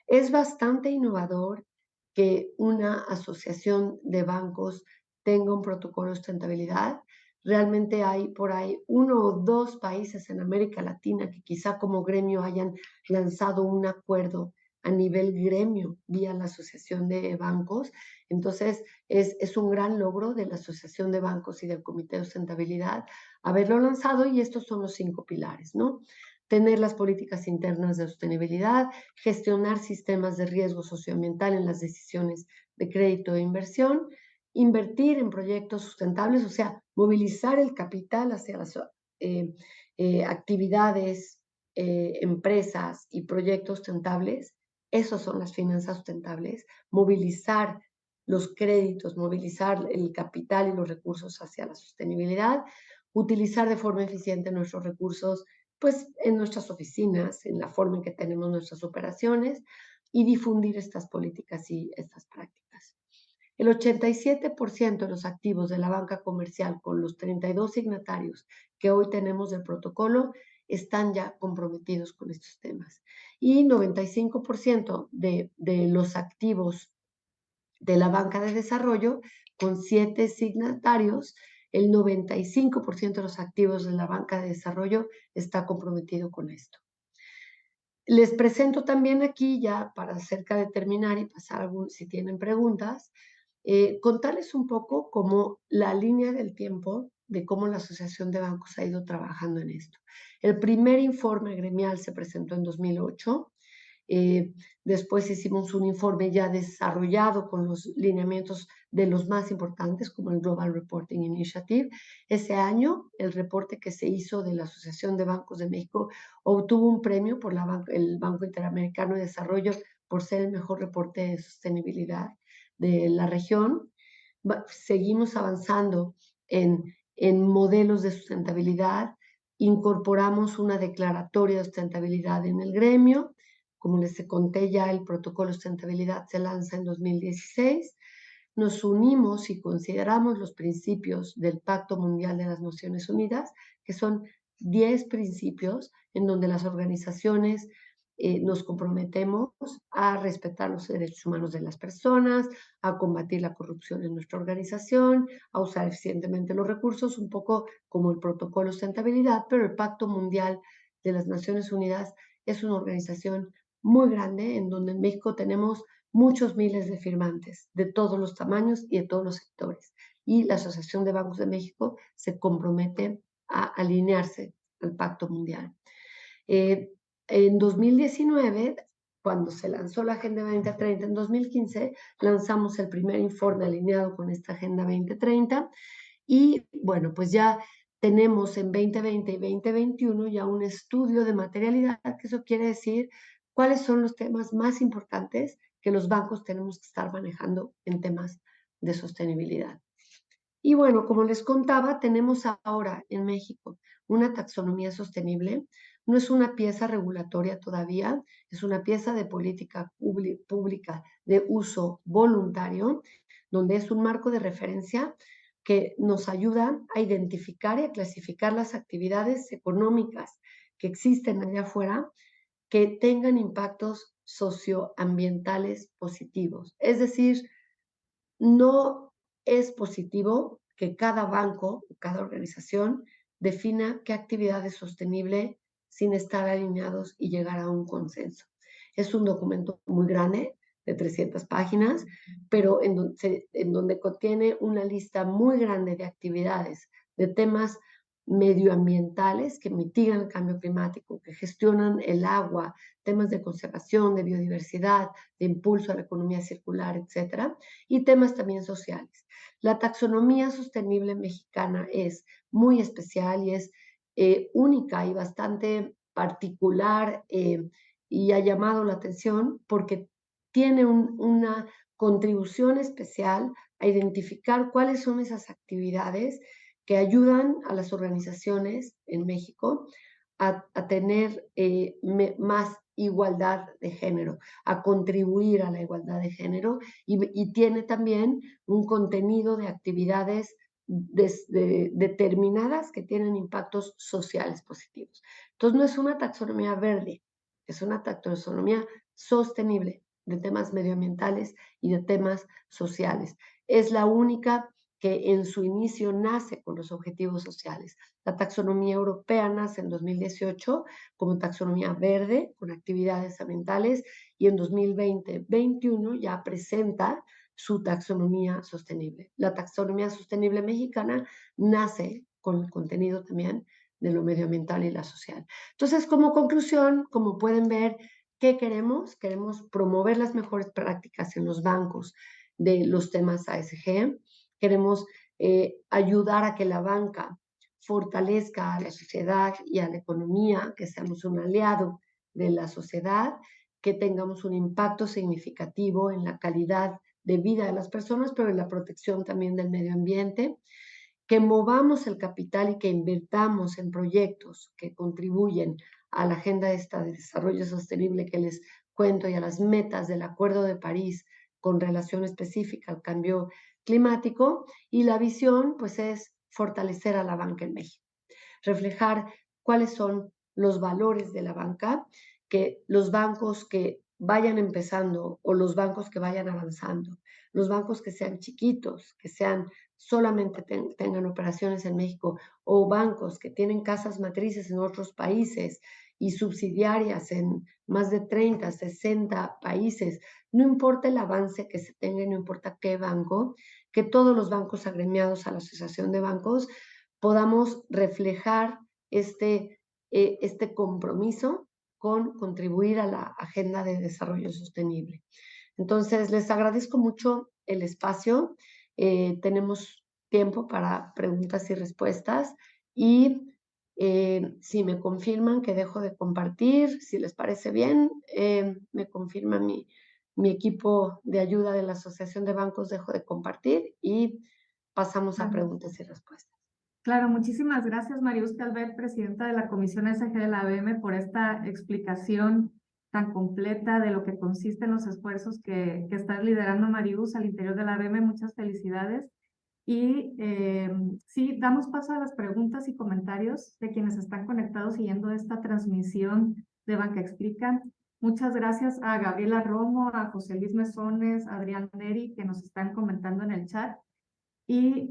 Es bastante innovador que una asociación de bancos tenga un protocolo de sustentabilidad. Realmente hay por ahí 1 o 2 países en América Latina que quizá como gremio hayan lanzado un acuerdo a nivel gremio vía la Asociación de Bancos. Entonces, es un gran logro de la Asociación de Bancos y del Comité de Sustentabilidad haberlo lanzado, y estos son los 5 pilares, ¿no? Tener las políticas internas de sostenibilidad, gestionar sistemas de riesgo socioambiental en las decisiones de crédito e inversión, invertir en proyectos sustentables, o sea, movilizar el capital hacia las eh, actividades, empresas y proyectos sustentables. Esas son las finanzas sustentables, movilizar los créditos, movilizar el capital y los recursos hacia la sostenibilidad, utilizar de forma eficiente nuestros recursos, pues en nuestras oficinas, en la forma en que tenemos nuestras operaciones, y difundir estas políticas y estas prácticas. El 87% de los activos de la banca comercial con los 32 signatarios que hoy tenemos del protocolo están ya comprometidos con estos temas. Y 95% de los activos de la banca de desarrollo, con 7 signatarios, el 95% de los activos de la banca de desarrollo está comprometido con esto. Les presento también aquí, ya para cerca de terminar y pasar si tienen preguntas, contarles un poco cómo la línea del tiempo de cómo la Asociación de Bancos ha ido trabajando en esto. El primer informe gremial se presentó en 2008. Después hicimos un informe ya desarrollado con los lineamientos de los más importantes, como el Global Reporting Initiative. Ese año, el reporte que se hizo de la Asociación de Bancos de México obtuvo un premio por el Banco Interamericano de Desarrollo por ser el mejor reporte de sostenibilidad de la región. Seguimos avanzando en modelos de sustentabilidad. Incorporamos una declaratoria de sustentabilidad en el gremio. Como les conté ya, el protocolo de sustentabilidad se lanza en 2016. Nos unimos y consideramos los principios del Pacto Mundial de las Naciones Unidas, que son 10 principios en donde las organizaciones nos comprometemos a respetar los derechos humanos de las personas, a combatir la corrupción en nuestra organización, a usar eficientemente los recursos, un poco como el protocolo de sustentabilidad, pero el Pacto Mundial de las Naciones Unidas es una organización muy grande en donde en México tenemos muchos miles de firmantes de todos los tamaños y de todos los sectores. Y la Asociación de Bancos de México se compromete a alinearse al Pacto Mundial. En 2019, cuando se lanzó la Agenda 2030, en 2015 lanzamos el primer informe alineado con esta Agenda 2030, y bueno, pues ya tenemos en 2020 y 2021 ya un estudio de materialidad, que eso quiere decir cuáles son los temas más importantes que los bancos tenemos que estar manejando en temas de sostenibilidad. Y bueno, como les contaba, tenemos ahora en México una taxonomía sostenible. No es una pieza regulatoria todavía, es una pieza de política pública de uso voluntario, donde es un marco de referencia que nos ayuda a identificar y a clasificar las actividades económicas que existen allá afuera que tengan impactos socioambientales positivos. Es decir, no es positivo que cada banco o cada organización defina qué actividad es sostenible sin estar alineados y llegar a un consenso. Es un documento muy grande, de 300 páginas, pero en donde contiene una lista muy grande de actividades, de temas medioambientales que mitigan el cambio climático, que gestionan el agua, temas de conservación, de biodiversidad, de impulso a la economía circular, etcétera, y temas también sociales. La taxonomía sostenible mexicana es muy especial y es única y bastante particular, y ha llamado la atención porque tiene una contribución especial a identificar cuáles son esas actividades que ayudan a las organizaciones en México a tener más igualdad de género, a contribuir a la igualdad de género, y tiene también un contenido de actividades determinadas que tienen impactos sociales positivos. Entonces no es una taxonomía verde, es una taxonomía sostenible de temas medioambientales y de temas sociales. Es la única que en su inicio nace con los objetivos sociales. La taxonomía europea nace en 2018 como taxonomía verde con actividades ambientales y en 2020-21 ya presenta su taxonomía sostenible. La taxonomía sostenible mexicana nace con el contenido también de lo medioambiental y la social. Entonces, como conclusión, como pueden ver, ¿qué queremos? Queremos promover las mejores prácticas en los bancos de los temas ASG. Queremos ayudar a que la banca fortalezca a la sociedad y a la economía, que seamos un aliado de la sociedad, que tengamos un impacto significativo en la calidad de vida de las personas, pero en la protección también del medio ambiente, que movamos el capital y que invirtamos en proyectos que contribuyen a la agenda esta de desarrollo sostenible que les cuento y a las metas del Acuerdo de París con relación específica al cambio climático. Y la visión, pues, es fortalecer a la banca en México, reflejar cuáles son los valores de la banca, que los bancos que vayan empezando o los bancos que vayan avanzando, los bancos que sean chiquitos, que sean solamente tengan operaciones en México, o bancos que tienen casas matrices en otros países y subsidiarias en más de 30, 60 países, no importa el avance que se tenga, no importa qué banco, que todos los bancos agremiados a la Asociación de Bancos podamos reflejar este compromiso con contribuir a la agenda de desarrollo sostenible. Entonces, les agradezco mucho el espacio. Tenemos tiempo para preguntas y respuestas y si me confirman que dejo de compartir, si les parece bien, me confirma mi equipo de ayuda de la Asociación de Bancos, dejo de compartir y pasamos a Claro, preguntas y respuestas. claro, muchísimas gracias, Marius Calvet, presidenta de la Comisión SG de la ABM, por esta explicación tan completa de lo que consisten los esfuerzos que estás liderando, Marius, al interior de la ABM. Muchas felicidades. Y sí, damos paso a las preguntas y comentarios de quienes están conectados siguiendo esta transmisión de Banca Explica. Muchas gracias a Gabriela Romo, a José Luis Mesones, a Adrián Neri, que nos están comentando en el chat. Y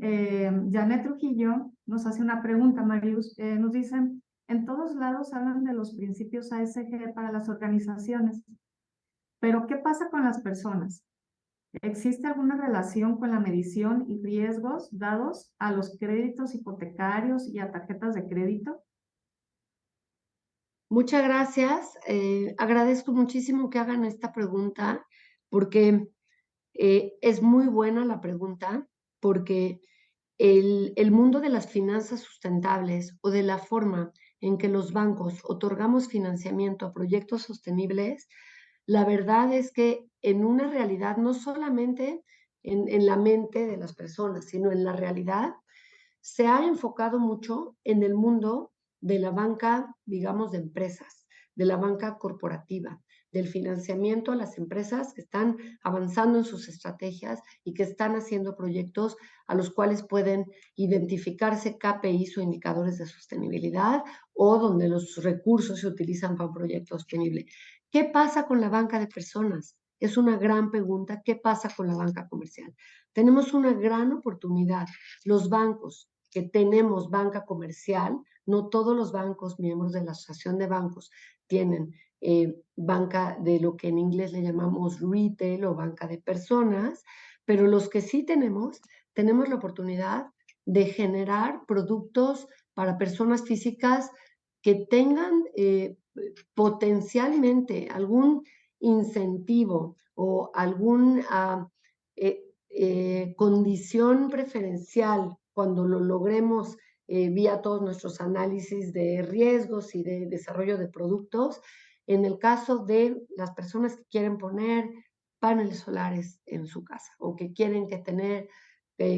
Janet Trujillo nos hace una pregunta, Marius. Nos dicen, en todos lados hablan de los principios ASG para las organizaciones, pero ¿qué pasa con las personas? ¿Existe alguna relación con la medición y riesgos dados a los créditos hipotecarios y a tarjetas de crédito? Muchas gracias. Agradezco muchísimo que hagan esta pregunta porque es muy buena la pregunta, porque el mundo de las finanzas sustentables o de la forma en que los bancos otorgamos financiamiento a proyectos sostenibles, la verdad es que en una realidad, no solamente en la mente de las personas, sino en la realidad, se ha enfocado mucho en el mundo de la banca, digamos, de empresas, de la banca corporativa, del financiamiento a las empresas que están avanzando en sus estrategias y que están haciendo proyectos a los cuales pueden identificarse KPIs o indicadores de sostenibilidad o donde los recursos se utilizan para un proyecto sostenible. ¿Qué pasa con la banca de personas? Es una gran pregunta. ¿Qué pasa con la banca comercial? Tenemos una gran oportunidad. Los bancos que tenemos banca comercial, no todos los bancos miembros de la Asociación de Bancos tienen banca de lo que en inglés le llamamos retail o banca de personas, pero los que sí tenemos la oportunidad de generar productos para personas físicas que tengan potencialmente algún incentivo o alguna condición preferencial cuando lo logremos vía todos nuestros análisis de riesgos y de desarrollo de productos. En el caso de las personas que quieren poner paneles solares en su casa o que quieren que tener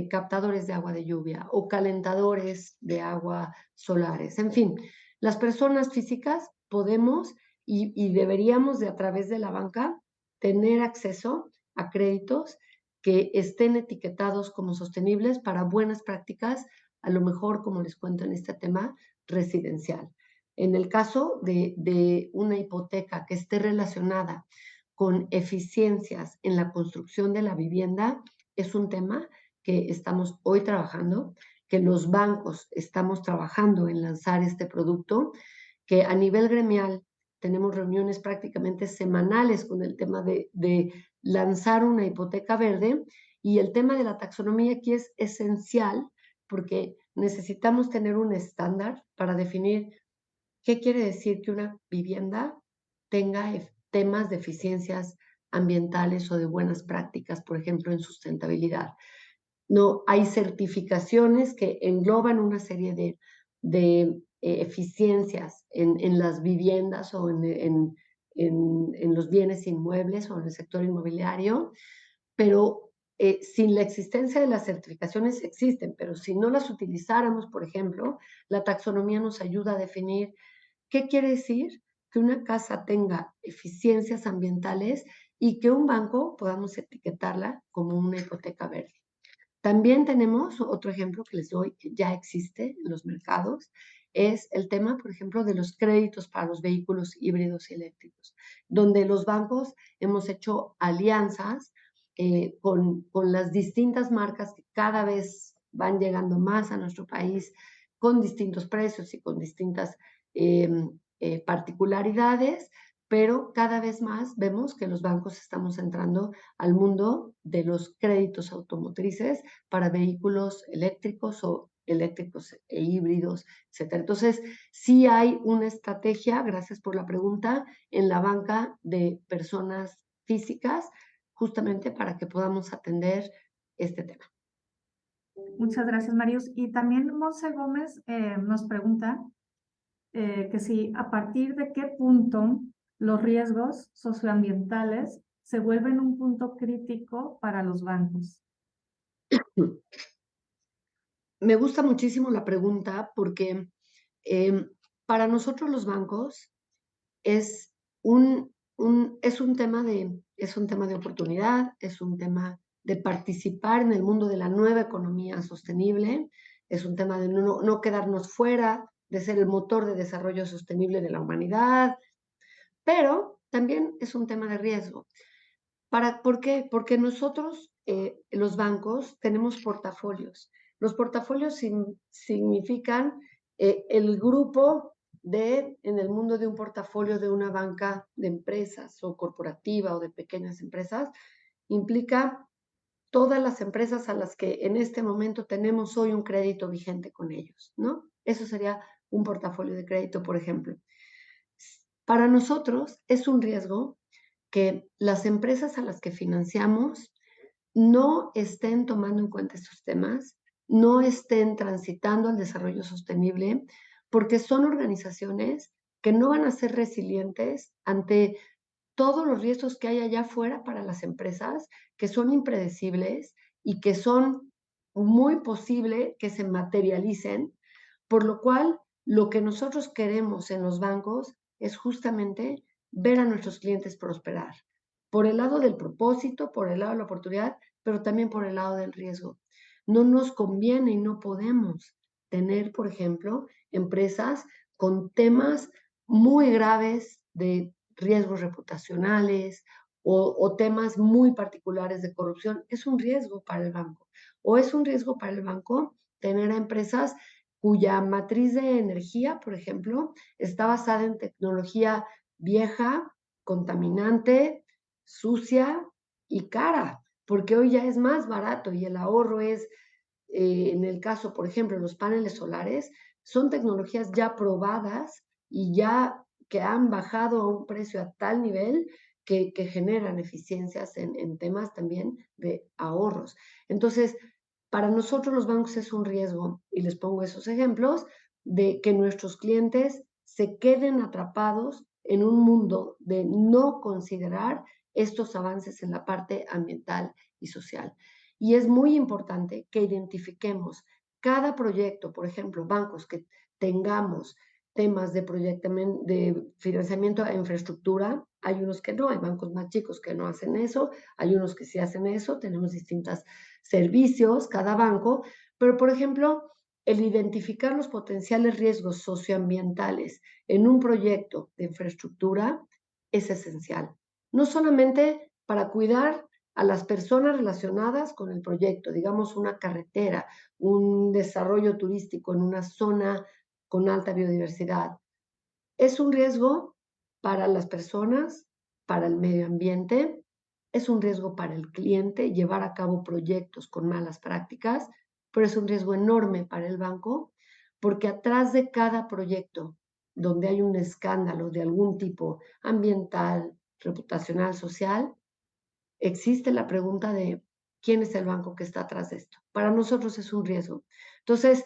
captadores de agua de lluvia o calentadores de agua solares. En fin, las personas físicas podemos y deberíamos de a través de la banca tener acceso a créditos que estén etiquetados como sostenibles para buenas prácticas, a lo mejor, como les cuento en este tema, residencial. En el caso de una hipoteca que esté relacionada con eficiencias en la construcción de la vivienda, es un tema que estamos hoy trabajando, que los bancos estamos trabajando en lanzar este producto, que a nivel gremial tenemos reuniones prácticamente semanales con el tema de lanzar una hipoteca verde, y el tema de la taxonomía aquí es esencial porque necesitamos tener un estándar para definir qué quiere decir que una vivienda tenga temas de eficiencias ambientales o de buenas prácticas, por ejemplo, en sustentabilidad. No, hay certificaciones que engloban una serie de eficiencias en las viviendas o en los bienes inmuebles o en el sector inmobiliario, pero sin la existencia de las certificaciones existen, pero si no las utilizáramos, por ejemplo, la taxonomía nos ayuda a definir qué quiere decir que una casa tenga eficiencias ambientales y que un banco podamos etiquetarla como una hipoteca verde. También tenemos otro ejemplo que les doy, que ya existe en los mercados, es el tema, por ejemplo, de los créditos para los vehículos híbridos y eléctricos, donde los bancos hemos hecho alianzas con las distintas marcas que cada vez van llegando más a nuestro país con distintos precios y con distintas eh, particularidades, pero cada vez más vemos que los bancos estamos entrando al mundo de los créditos automotrices para vehículos eléctricos o eléctricos e híbridos, etcétera. Entonces, sí hay una estrategia, gracias por la pregunta, en la banca de personas físicas, justamente para que podamos atender este tema. Muchas gracias, Marius. Y también Monse Gómez nos pregunta que si a partir de qué punto los riesgos socioambientales se vuelven un punto crítico para los bancos. Me gusta muchísimo la pregunta porque para nosotros los bancos es es un tema de oportunidad, es un tema de participar en el mundo de la nueva economía sostenible, es un tema de no quedarnos fuera, de ser el motor de desarrollo sostenible de la humanidad, pero también es un tema de riesgo. ¿Por qué? Porque nosotros, los bancos, tenemos portafolios. Los portafolios significan el grupo en el mundo de un portafolio de una banca de empresas o corporativa o de pequeñas empresas, implica todas las empresas a las que en este momento tenemos hoy un crédito vigente con ellos, ¿no? Eso sería un portafolio de crédito, por ejemplo. Para nosotros es un riesgo que las empresas a las que financiamos no estén tomando en cuenta estos temas, no estén transitando al desarrollo sostenible, porque son organizaciones que no van a ser resilientes ante todos los riesgos que hay allá afuera para las empresas, que son impredecibles y que son muy posible que se materialicen, por lo cual lo que nosotros queremos en los bancos es justamente ver a nuestros clientes prosperar, por el lado del propósito, por el lado de la oportunidad, pero también por el lado del riesgo. No nos conviene y no podemos tener, por ejemplo, empresas con temas muy graves de riesgos reputacionales o temas muy particulares de corrupción. Es un riesgo para el banco. O es un riesgo para el banco tener a empresas cuya matriz de energía, por ejemplo, está basada en tecnología vieja, contaminante, sucia y cara, porque hoy ya es más barato y el ahorro es, en el caso, por ejemplo, los paneles solares, son tecnologías ya probadas y ya que han bajado a un precio a tal nivel que generan eficiencias en temas también de ahorros. Entonces, para nosotros los bancos es un riesgo, y les pongo esos ejemplos, de que nuestros clientes se queden atrapados en un mundo de no considerar estos avances en la parte ambiental y social. Y es muy importante que identifiquemos cada proyecto, por ejemplo, bancos que tengamos temas de financiamiento a infraestructura. Hay unos que no, hay bancos más chicos que no hacen eso, hay unos que sí hacen eso, tenemos distintos servicios, cada banco, pero por ejemplo, el identificar los potenciales riesgos socioambientales en un proyecto de infraestructura es esencial. No solamente para cuidar a las personas relacionadas con el proyecto, digamos una carretera, un desarrollo turístico en una zona con alta biodiversidad. Es un riesgo para las personas, para el medio ambiente, es un riesgo para el cliente llevar a cabo proyectos con malas prácticas, pero es un riesgo enorme para el banco, porque atrás de cada proyecto donde hay un escándalo de algún tipo ambiental, reputacional, social, existe la pregunta de quién es el banco que está atrás de esto. Para nosotros es un riesgo. Entonces,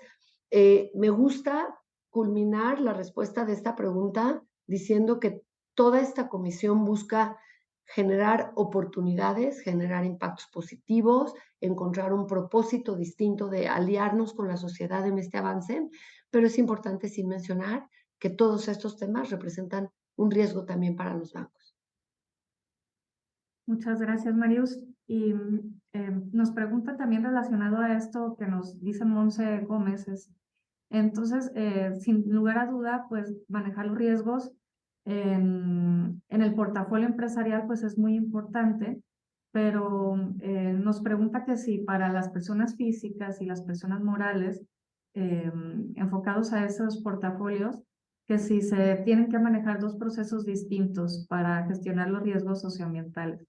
me gusta culminar la respuesta de esta pregunta diciendo que toda esta comisión busca generar oportunidades, generar impactos positivos, encontrar un propósito distinto de aliarnos con la sociedad en este avance, pero es importante sin mencionar que todos estos temas representan un riesgo también para los bancos. Muchas gracias, Marius. Y nos pregunta también relacionado a esto que nos dice Monse Gómez. Entonces, sin lugar a duda, pues manejar los riesgos en el portafolio empresarial pues es muy importante, pero nos pregunta que si para las personas físicas y las personas morales enfocados a esos portafolios, que si se tienen que manejar dos procesos distintos para gestionar los riesgos socioambientales.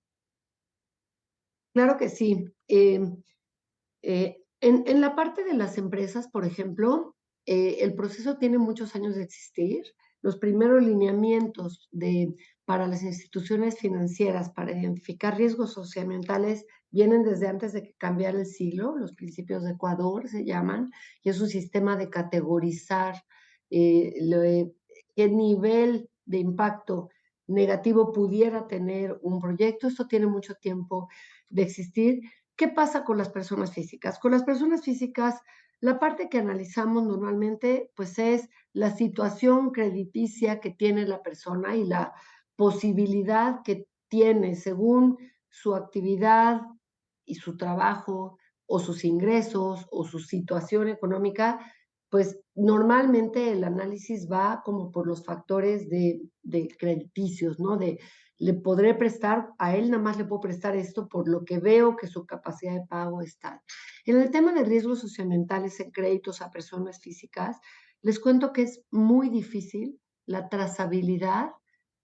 Claro que sí. En la parte de las empresas, por ejemplo, el proceso tiene muchos años de existir. Los primeros lineamientos para las instituciones financieras para identificar riesgos socioambientales vienen desde antes de que cambiara el siglo. Los principios de Ecuador se llaman, y es un sistema de categorizar qué nivel de impacto negativo pudiera tener un proyecto. Esto tiene mucho tiempo de existir. ¿Qué pasa con las personas físicas? Con las personas físicas, la parte que analizamos normalmente, pues es la situación crediticia que tiene la persona y la posibilidad que tiene según su actividad y su trabajo o sus ingresos o su situación económica, pues normalmente el análisis va como por los factores de crediticios, ¿no? Le podré prestar, a él nada más le puedo prestar esto por lo que veo que su capacidad de pago está. En el tema de riesgos socioambientales en créditos a personas físicas, les cuento que es muy difícil la trazabilidad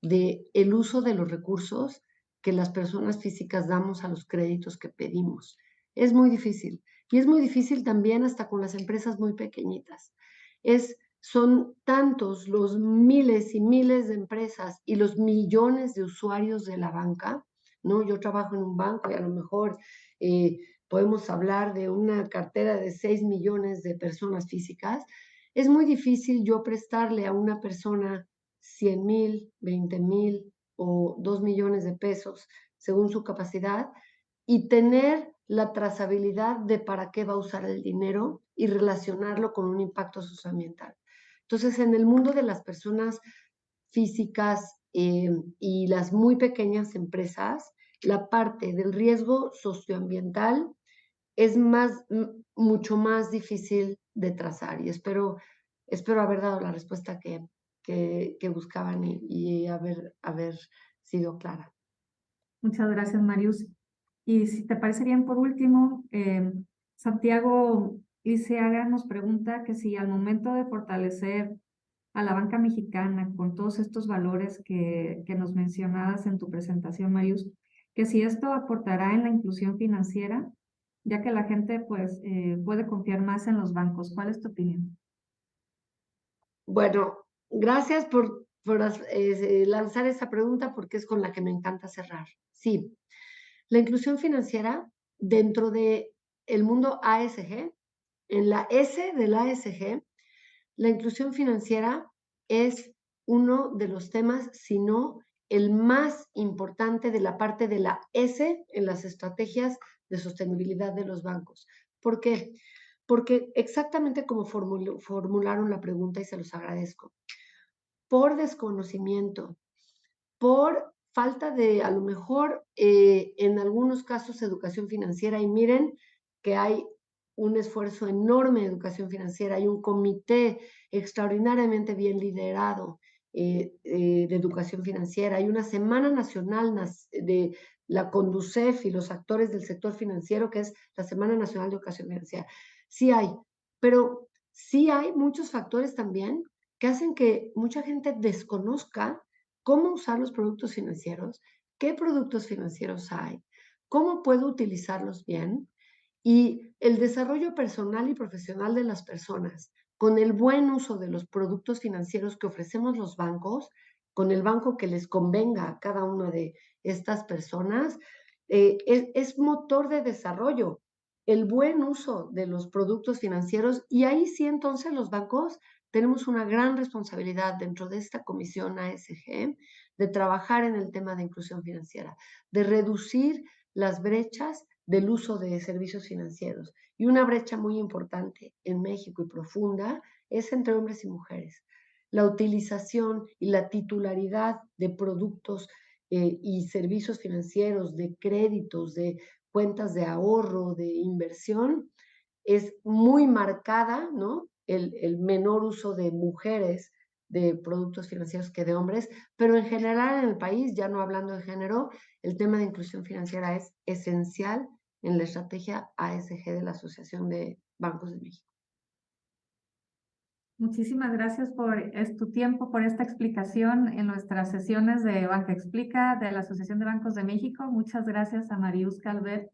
del uso de los recursos que las personas físicas damos a los créditos que pedimos. Es muy difícil. Y es muy difícil también hasta con las empresas muy pequeñitas. Son tantos los miles y miles de empresas y los millones de usuarios de la banca, ¿no? Yo trabajo en un banco y a lo mejor podemos hablar de una cartera de 6 millones de personas físicas. Es muy difícil yo prestarle a una persona 100,000, 20,000 o 2 millones de pesos según su capacidad y tener la trazabilidad de para qué va a usar el dinero y relacionarlo con un impacto socioambiental. Entonces, en el mundo de las personas físicas y las muy pequeñas empresas, la parte del riesgo socioambiental es mucho más difícil de trazar y espero haber dado la respuesta que buscaban y haber sido clara. Muchas gracias, Marius. Y si te parece bien, por último, Santiago Liceaga nos pregunta que si al momento de fortalecer a la banca mexicana con todos estos valores que nos mencionabas en tu presentación, Marius, que si esto aportará en la inclusión financiera, ya que la gente pues puede confiar más en los bancos. ¿Cuál es tu opinión? Bueno, gracias por lanzar esa pregunta porque es con la que me encanta cerrar. Sí, la inclusión financiera dentro de el mundo ASG, en la S del ASG, la inclusión financiera es uno de los temas, si no el más importante de la parte de la S en las estrategias de sostenibilidad de los bancos. ¿Por qué? Porque exactamente como formularon la pregunta y se los agradezco, por desconocimiento, por falta de, a lo mejor, en algunos casos, educación financiera, y miren que hay un esfuerzo enorme de educación financiera. Hay un comité extraordinariamente bien liderado de educación financiera. Hay una Semana Nacional de la Conducef y los actores del sector financiero, que es la Semana Nacional de Educación Financiera. Sí hay, pero sí hay muchos factores también que hacen que mucha gente desconozca cómo usar los productos financieros, qué productos financieros hay, cómo puedo utilizarlos bien, y el desarrollo personal y profesional de las personas con el buen uso de los productos financieros que ofrecemos los bancos, con el banco que les convenga a cada una de estas personas, es motor de desarrollo. El buen uso de los productos financieros, y ahí sí entonces los bancos tenemos una gran responsabilidad dentro de esta comisión ASG de trabajar en el tema de inclusión financiera, de reducir las brechas del uso de servicios financieros. Y una brecha muy importante en México y profunda es entre hombres y mujeres. La utilización y la titularidad de productos y servicios financieros, de créditos, de cuentas de ahorro, de inversión, es muy marcada, ¿no? El menor uso de mujeres de productos financieros que de hombres, pero en general en el país, ya no hablando de género, el tema de inclusión financiera es esencial en la estrategia ASG de la Asociación de Bancos de México. Muchísimas gracias por tu tiempo, por esta explicación en nuestras sesiones de Banca Explica de la Asociación de Bancos de México. Muchas gracias a Marius Calvet,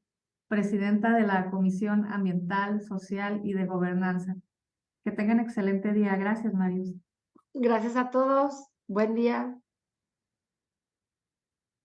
presidenta de la Comisión Ambiental, Social y de Gobernanza. Que tengan excelente día. Gracias, Marius. Gracias a todos. Buen día.